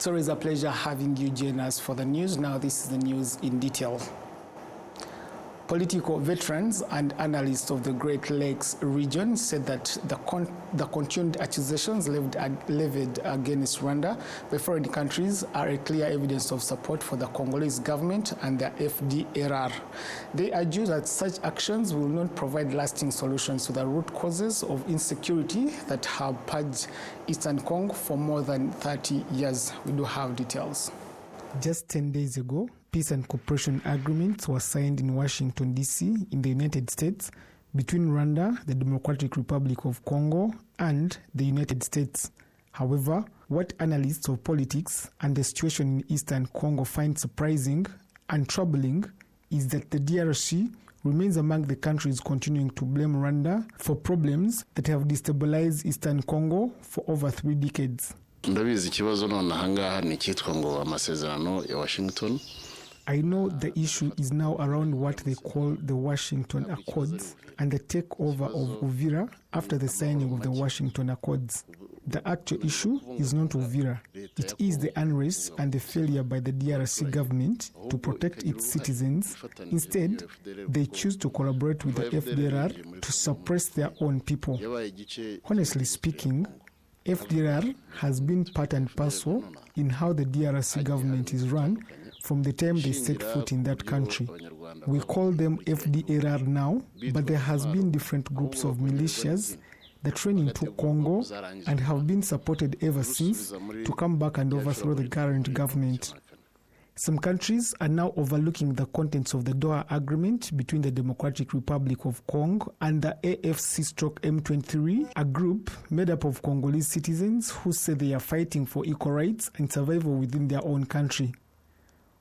It's always a pleasure having you join us for the news. Now this is the news in detail. Political veterans and analysts of the Great Lakes region said that the continued accusations levied against Rwanda by foreign countries are a clear evidence of support for the Congolese government and the FDLR. They argue that such actions will not provide lasting solutions to the root causes of insecurity that have plagued Eastern Congo for more than 30 years. We do have details. Just 10 days ago, peace and cooperation agreements were signed in Washington, D.C. in the United States between Rwanda, the Democratic Republic of Congo, and the United States. However, what analysts of politics and the situation in Eastern Congo find surprising and troubling is that the DRC remains among the countries continuing to blame Rwanda for problems that have destabilized Eastern Congo for over 3 decades. Ndabizi ikibazo none ahangaha ni cyitwa ngo amasezerano ya Washington. I know the issue is now around what they call the Washington Accords and the takeover of Uvira after the signing of the Washington Accords. The actual issue is not Uvira. It is the unrest and the failure by the DRC government to protect its citizens. Instead, they choose to collaborate with the FDLR to suppress their own people. Honestly speaking, FDLR has been part and parcel in how the DRC government is run from the time they set foot in that country. We call them FDLR now, but there has been different groups of militias that ran into Congo and have been supported ever since to come back and overthrow the current government. Some countries are now overlooking the contents of the Doha Agreement between the Democratic Republic of Congo and the AFC/M23, a group made up of Congolese citizens who say they are fighting for equal rights and survival within their own country.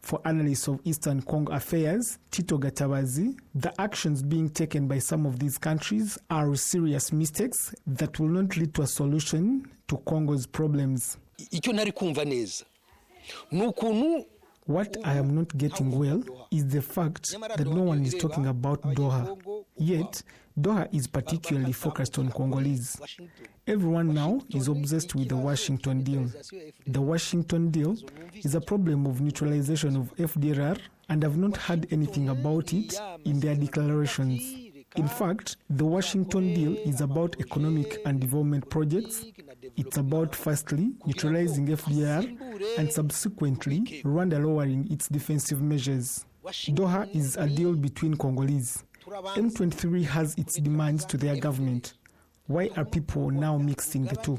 For analysts of Eastern Congo affairs, Tito Gatabazi, the actions being taken by some of these countries are serious mistakes that will not lead to a solution to Congo's problems. What I am not getting well is the fact that no one is talking about Doha. Yet, Doha is particularly focused on Congolese. Everyone now is obsessed with the Washington deal. The Washington deal is a problem of neutralization of FDLR, and I've not heard anything about it in their declarations. In fact, the Washington deal is about economic and development projects. It's about, firstly, neutralizing FDLR and subsequently Rwanda lowering its defensive measures. Doha is a deal between Congolese. M23 has its demands to their government. Why are people now mixing the two?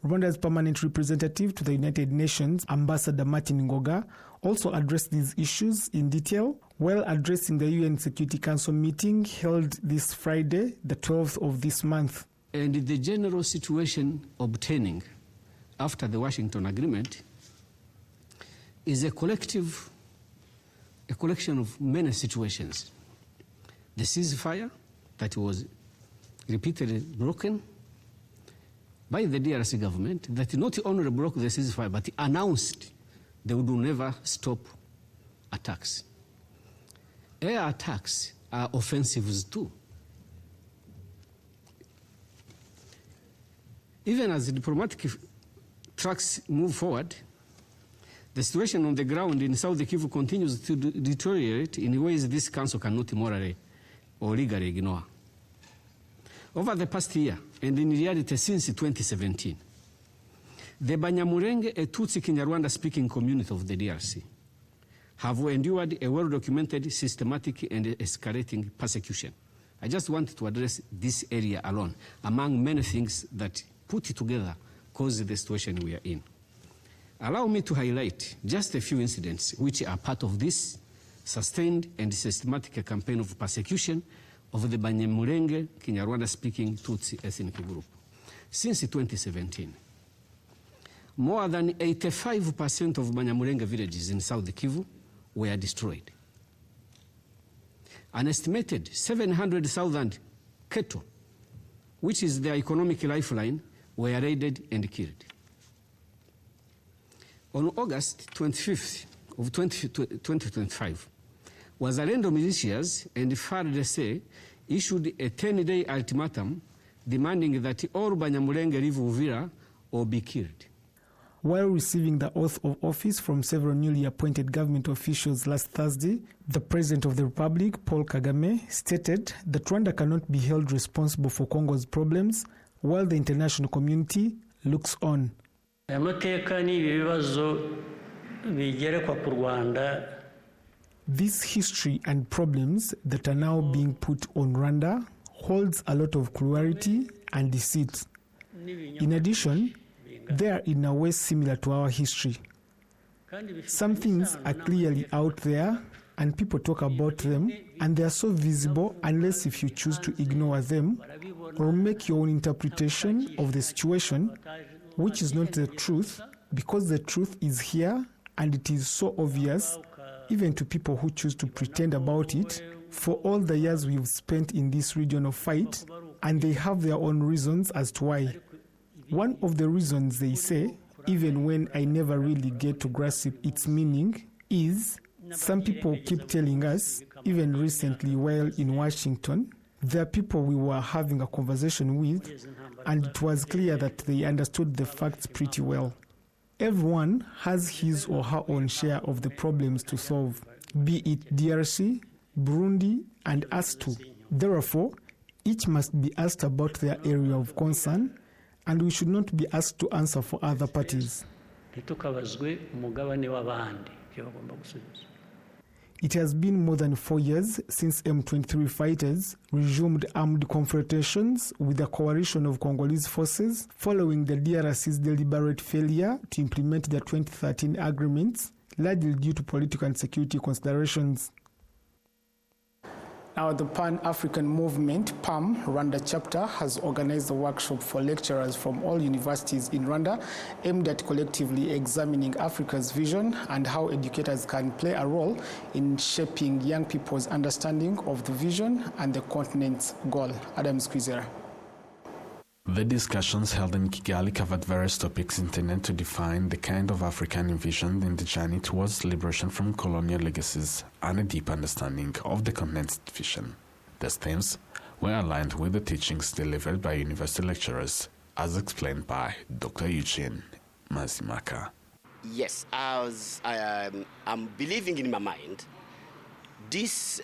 Rwanda's permanent representative to the United Nations, Ambassador Martin Ngoga, also addressed these issues in detail while addressing the UN Security Council meeting held this Friday, the 12th of this month. And the general situation obtaining after the Washington Agreement is a collection of many situations. The ceasefire that was repeatedly broken by the DRC government, that not only broke the ceasefire, but announced they would never stop attacks. Air attacks are offensives too. Even as the diplomatic tracks move forward, the situation on the ground in South Kivu continues to deteriorate in ways this council cannot morally or legally ignore. Over the past year, and in reality since 2017, the Banyamulenge, a Tutsi Kinyarwanda-speaking community of the DRC, have endured a well-documented, systematic, and escalating persecution. I just want to address this area alone, among many things that put it together cause the situation we are in. Allow me to highlight just a few incidents which are part of this sustained and systematic campaign of persecution of the Banyamulenge Kinyarwanda-speaking Tutsi ethnic group. Since 2017, more than 85% of Banyamulenge villages in South Kivu were destroyed. An estimated 700,000 cattle, which is their economic lifeline, were raided and killed. On August 25th of 2025, Wazalendo militias and FARDC issued a 10-day ultimatum demanding that all Banyamulenge leave Uvira or be killed. While receiving the oath of office from several newly appointed government officials last Thursday, the President of the Republic, Paul Kagame, stated that Rwanda cannot be held responsible for Congo's problems while the international community looks on. This history and problems that are now being put on Rwanda holds a lot of cruelty and deceit. In addition, they are in a way similar to our history. Some things are clearly out there and people talk about them, and they are so visible unless if you choose to ignore them or make your own interpretation of the situation, which is not the truth, because the truth is here and it is so obvious, even to people who choose to pretend about it, for all the years we've spent in this region of fight, and they have their own reasons as to why. One of the reasons they say, even when I never really get to grasp its meaning, is some people keep telling us, even recently while in Washington, there are people we were having a conversation with, and it was clear that they understood the facts pretty well. Everyone has his or her own share of the problems to solve, be it DRC, Burundi, and us too. Therefore, each must be asked about their area of concern, and we should not be asked to answer for other parties. It has been more than 4 years since M23 fighters resumed armed confrontations with a coalition of Congolese forces following the DRC's deliberate failure to implement their 2013 agreements, largely due to political and security considerations. Now, the Pan-African Movement, PAM, Rwanda chapter, has organized a workshop for lecturers from all universities in Rwanda aimed at collectively examining Africa's vision and how educators can play a role in shaping young people's understanding of the vision and the continent's goal. Adam Squizera. The discussions held in Kigali covered various topics intended to define the kind of African envisioned in the journey towards liberation from colonial legacies and a deep understanding of the continent's vision. These themes were aligned with the teachings delivered by university lecturers, as explained by Dr. Eugene Mazimaka. Yes, as I'm believing in my mind, this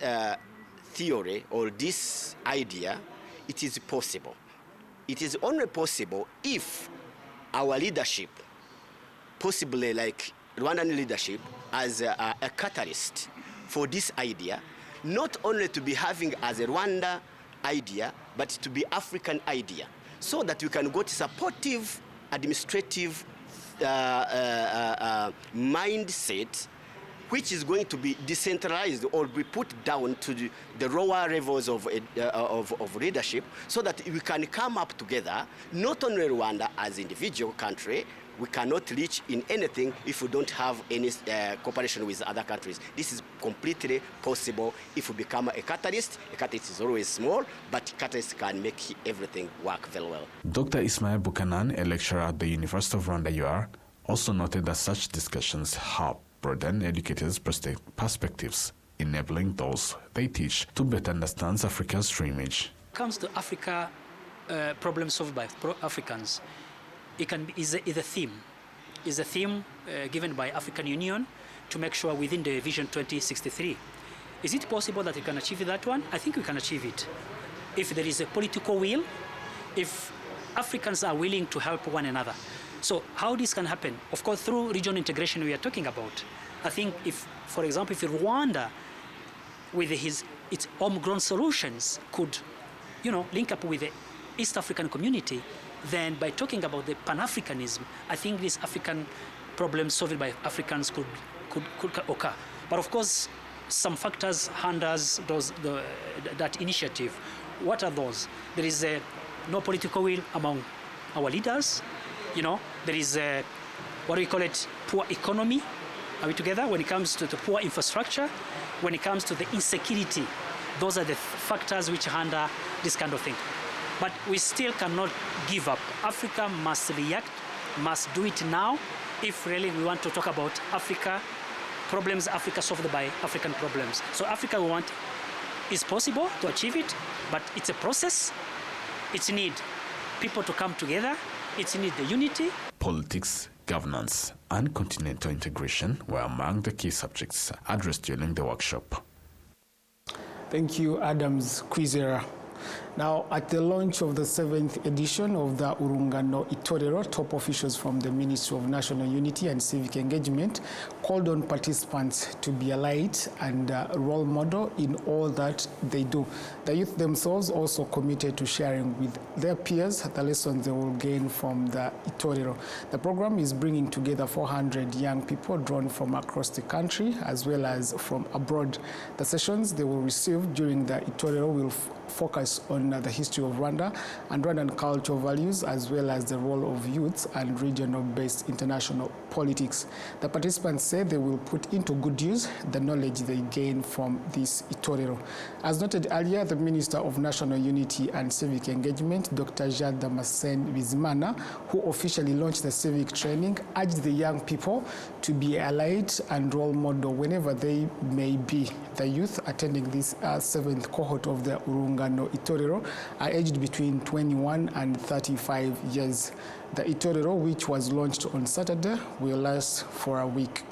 theory or this idea, it is possible. It is only possible if our leadership, possibly like Rwandan leadership, as a catalyst for this idea, not only to be having as a Rwanda idea, but to be African idea, so that we can go to supportive administrative mindset, which is going to be decentralized or be put down to the lower levels of leadership, so that we can come up together, not only Rwanda as individual country. We cannot reach in anything if we don't have any cooperation with other countries. This is completely possible if we become a catalyst. A catalyst is always small, but catalyst can make everything work very well. Dr. Ismail Buchanan, a lecturer at the University of Rwanda UR, also noted that such discussions help broaden educators' perspectives, enabling those they teach to better understand Africa's true image. When it comes to Africa, problems solved by Africans, is a theme. Is a theme given by African Union to make sure within the Vision 2063. Is it possible that we can achieve that one? I think we can achieve it. If there is a political will, if Africans are willing to help one another. So how this can happen? Of course, through regional integration we are talking about. I think if, for example, if Rwanda, with its homegrown solutions, could, link up with the East African community, then by talking about the Pan-Africanism, I think these African problems solved by Africans could occur. But of course, some factors hinder that initiative. What are those? There is no political will among our leaders. There is what do we call it? Poor economy. Are we together? When it comes to the poor infrastructure, when it comes to the insecurity, those are the factors which hinder this kind of thing. But we still cannot give up. Africa must react, must do it now, if really we want to talk about Africa problems, Africa solved by African problems. So Africa we want is possible to achieve it, but it's a process. It's need people to come together. It's need the unity. Politics, governance, and continental integration were among the key subjects addressed during the workshop. Thank you, Adams Kwizera. Now, at the launch of the 7th edition of the Urungano Itorero, top officials from the Ministry of National Unity and Civic Engagement called on participants to be a light and a role model in all that they do. The youth themselves also committed to sharing with their peers the lessons they will gain from the Itorero. The program is bringing together 400 young people drawn from across the country as well as from abroad. The sessions they will receive during the Itorero will focus on the history of Rwanda and Rwandan cultural values, as well as the role of youths and regional-based international politics. The participants say they will put into good use the knowledge they gain from this Itorero. As noted earlier, the Minister of National Unity and Civic Engagement, Dr. Jean Damascene Bizimana, who officially launched the civic training, urged the young people to be a light and role model whenever they may be. The youth attending this 7th cohort of the Urungano Itorero are aged between 21 and 35 years. The Itorero, which was launched on Saturday, will last for a week.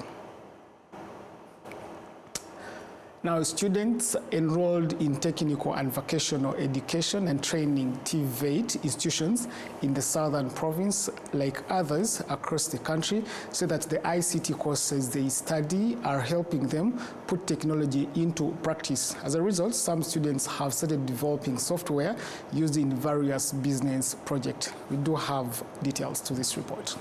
Now, students enrolled in technical and vocational education and training TVET institutions in the southern province, like others across the country, say that the ICT courses they study are helping them put technology into practice. As a result, some students have started developing software used in various business projects. We do have details to this report.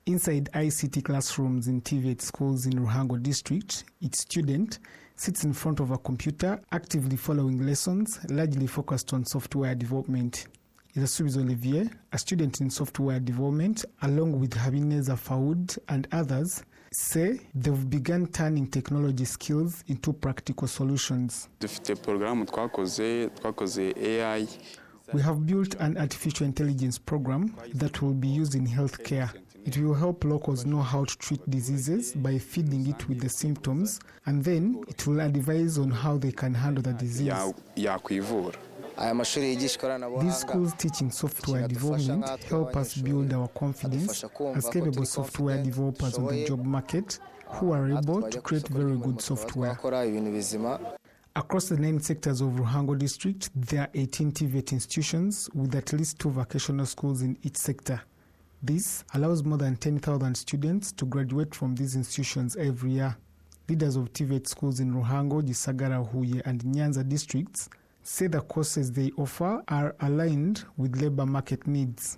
Inside ICT classrooms in TVET schools in Ruhango district, each student sits in front of a computer, actively following lessons, largely focused on software development. Irasubiz Olivier, a student in software development, along with Habineza Faoud and others, say they've begun turning technology skills into practical solutions. We have built an artificial intelligence program that will be used in healthcare. It will help locals know how to treat diseases by feeding it with the symptoms, and then it will advise on how they can handle the disease. These schools teaching software development help us build our confidence as capable software developers on the job market who are able to create very good software. Across the 9 sectors of Ruhango district, there are 18 TVET institutions with at least 2 vocational schools in each sector. This allows more than 10,000 students to graduate from these institutions every year. Leaders of TVET schools in Ruhango, Gisagara, Huye, and Nyanza districts say the courses they offer are aligned with labor market needs.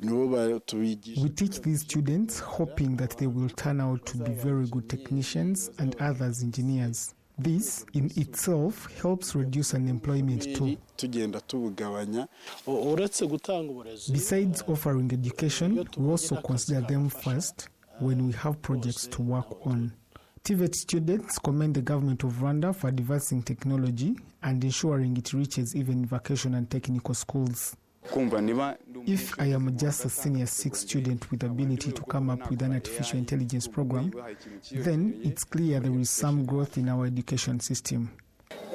We teach these students hoping that they will turn out to be very good technicians and others engineers. This in itself helps reduce unemployment too. Besides offering education, we also consider them first when we have projects to work on. TVET students commend the government of Rwanda for advancing technology and ensuring it reaches even vocational and technical schools. If I am just a senior 6 student with the ability to come up with an artificial intelligence program, then it's clear there is some growth in our education system.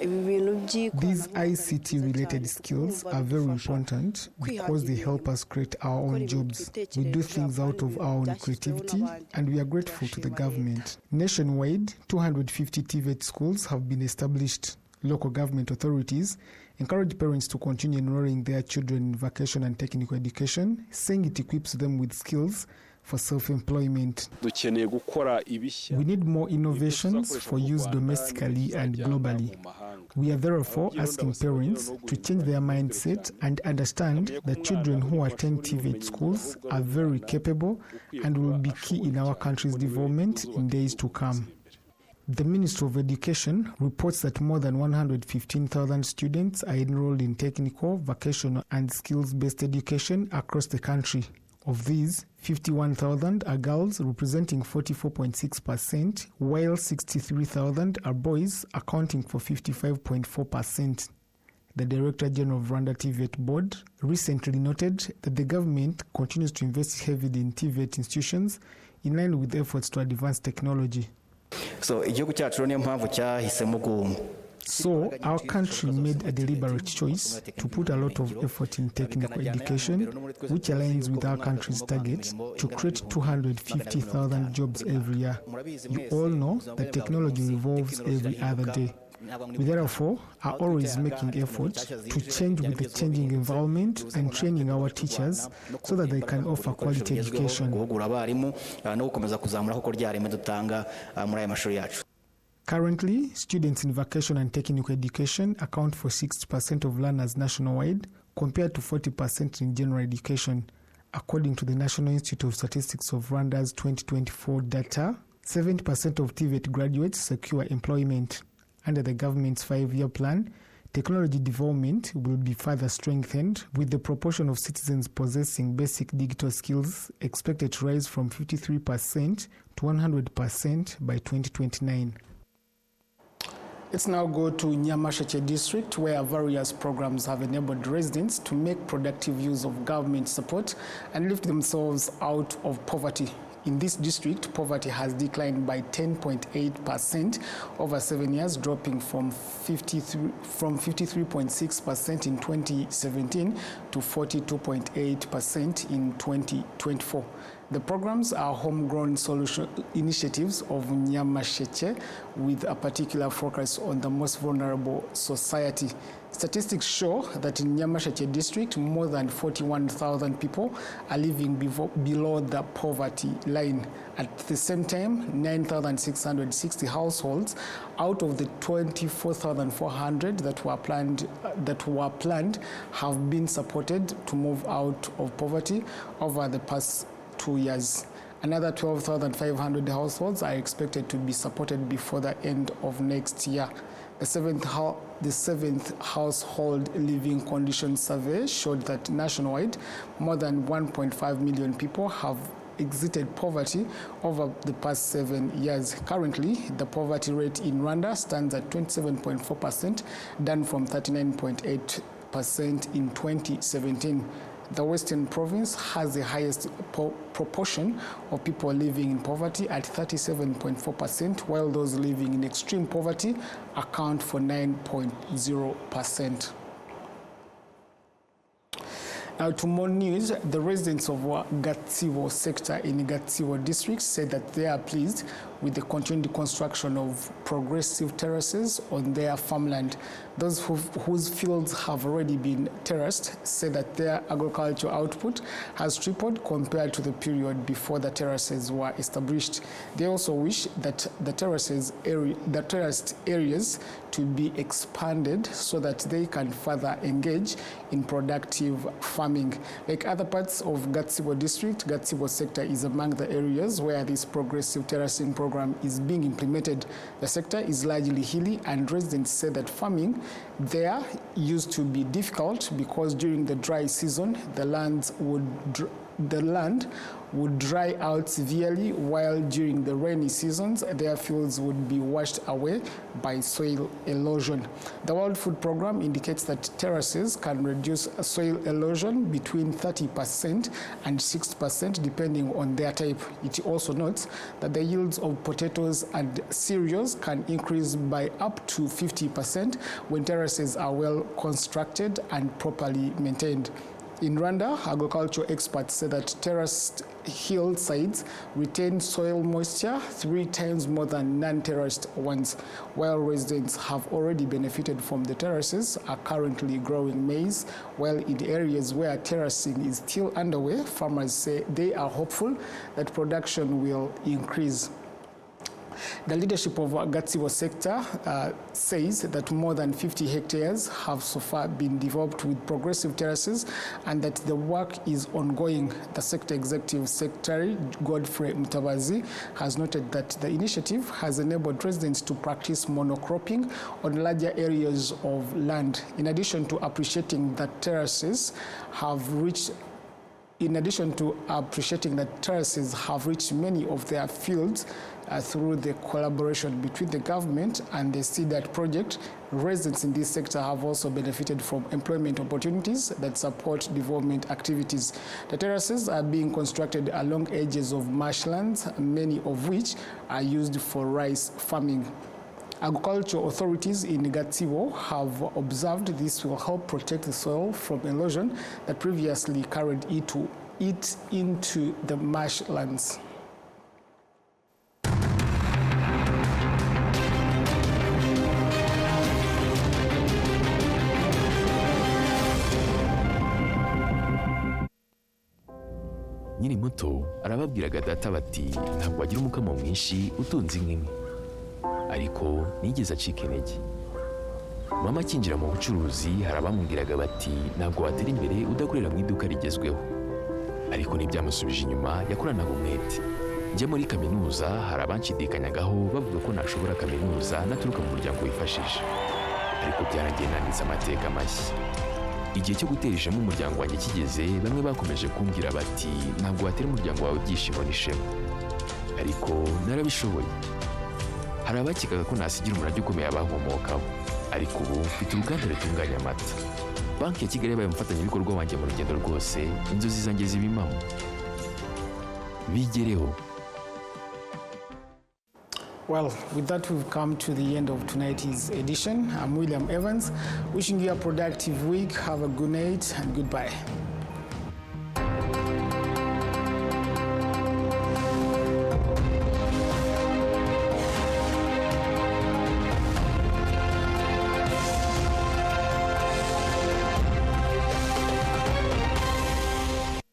These ICT-related skills are very important because they help us create our own jobs. We do things out of our own creativity, and we are grateful to the government. Nationwide, 250 TVET schools have been established. Local government authorities encourage parents to continue enrolling their children in vocational and technical education, saying it equips them with skills for self-employment. We need more innovations for use domestically and globally. We are therefore asking parents to change their mindset and understand that children who attend TVET schools are very capable and will be key in our country's development in days to come. The Ministry of Education reports that more than 115,000 students are enrolled in technical, vocational, and skills-based education across the country. Of these, 51,000 are girls, representing 44.6%, while 63,000 are boys, accounting for 55.4%. The Director General of RwandaTV Board recently noted that the government continues to invest heavily in TVET institutions in line with efforts to advance technology. So igihugu cyacu niyo mpamvu cyahisemo So our country made a deliberate choice to put a lot of effort in technical education, which aligns with our country's target to create 250,000 jobs every year. You all know that technology evolves every other day. We therefore are always making efforts to change with the changing environment and training our teachers so that they can offer quality education. Currently, students in vocational and technical education account for 60% of learners nationwide, compared to 40% in general education. According to the National Institute of Statistics of Rwanda's 2024 data, 70% of TVET graduates secure employment. Under the government's 5-year plan, technology development will be further strengthened, with the proportion of citizens possessing basic digital skills expected to rise from 53% to 100% by 2029. Let's now go to Nyamasheke district, where various programs have enabled residents to make productive use of government support and lift themselves out of poverty. In this district, poverty has declined by 10.8% over 7 years, dropping from 53.6% in 2017 to 42.8% in 2024. The programs are homegrown solution initiatives of Nyamasheke, with a particular focus on the most vulnerable society. Statistics show that in Nyamasheke district, more than 41,000 people are living below the poverty line. At the same time, 9,660 households out of the 24,400 that were planned have been supported to move out of poverty over the past 2 years. Another 12,500 households are expected to be supported before the end of next year. The seventh household living conditions survey showed that nationwide, more than 1.5 million people have exited poverty over the past 7 years. Currently, the poverty rate in Rwanda stands at 27.4%, down from 39.8% in 2017. The Western province has the highest proportion of people living in poverty at 37.4%, while those living in extreme poverty account for 9.0%. Now to more news, the residents of Gatsibo sector in Gatsibo district said that they are pleased with the continued construction of progressive terraces on their farmland. Those whose fields have already been terraced say that their agricultural output has tripled compared to the period before the terraces were established. They also wish that the terraced areas to be expanded so that they can further engage in productive farming. Like other parts of Gatsibo district, Gatsibo sector is among the areas where this progressive terracing program is being implemented. The sector is largely hilly, and residents say that farming there used to be difficult because during the dry season, the land would dry out severely, while during the rainy seasons, their fields would be washed away by soil erosion. The World Food Programme indicates that terraces can reduce soil erosion between 30% and 6% depending on their type. It also notes that the yields of potatoes and cereals can increase by up to 50% when terraces are well constructed and properly maintained. In Rwanda, agricultural experts say that terraced hillsides retain soil moisture 3 times more than non-terraced ones. While residents have already benefited from the terraces, are currently growing maize, while in areas where terracing is still underway, farmers say they are hopeful that production will increase. The leadership of Gatsibo sector says that more than 50 hectares have so far been developed with progressive terraces and that the work is ongoing. The sector executive secretary, Godfrey Mutabazi, has noted that the initiative has enabled residents to practice monocropping on larger areas of land. In addition to appreciating that terraces have reached many of their fields through the collaboration between the government and the CDAT project, residents in this sector have also benefited from employment opportunities that support development activities. The terraces are being constructed along edges of marshlands, many of which are used for rice farming. Agricultural authorities in Gatsibo have observed this will help protect the soil from erosion that previously carried it into the marshlands. Nyiri muto arababwiraga data bati ntabwo wagira umukamo mwinshi utunze inka imwe, ariko nigeze acika intege. Mama akinjira mu bucuruzi hari abamubwiraga bati ntabwo watera imbere udakorera mu iduka rigezweho, ariko ntibyamusubije inyuma, yakoranaga umwete. Njya muri kaminuza hari abanshidikanyagaho bavuga ko nashobora kaminuza naturuka mu muryango wifashije, ariko byarangiye nanditse amateka mashya. Igihe cyo gutera ishema umuryango wanjye kigeze, bamwe bakomeje kumbwira bati ntabwo watera umuryango wawe ibyishimo n'ishema, ariko narabishoboye. Hari abakekaga ko nasigira umurage ukomeye abankomokaho, ariko ubu mfite uruganda rutunganya amata. Banki ya Kigali yabaye umufatanyabikorwa wanjye mu rugendo rwose, inzozi zanjye ziba impamo. Bigereho. Well, with that, we've come to the end of tonight's edition. I'm William Evans, wishing you a productive week. Have a good night and goodbye.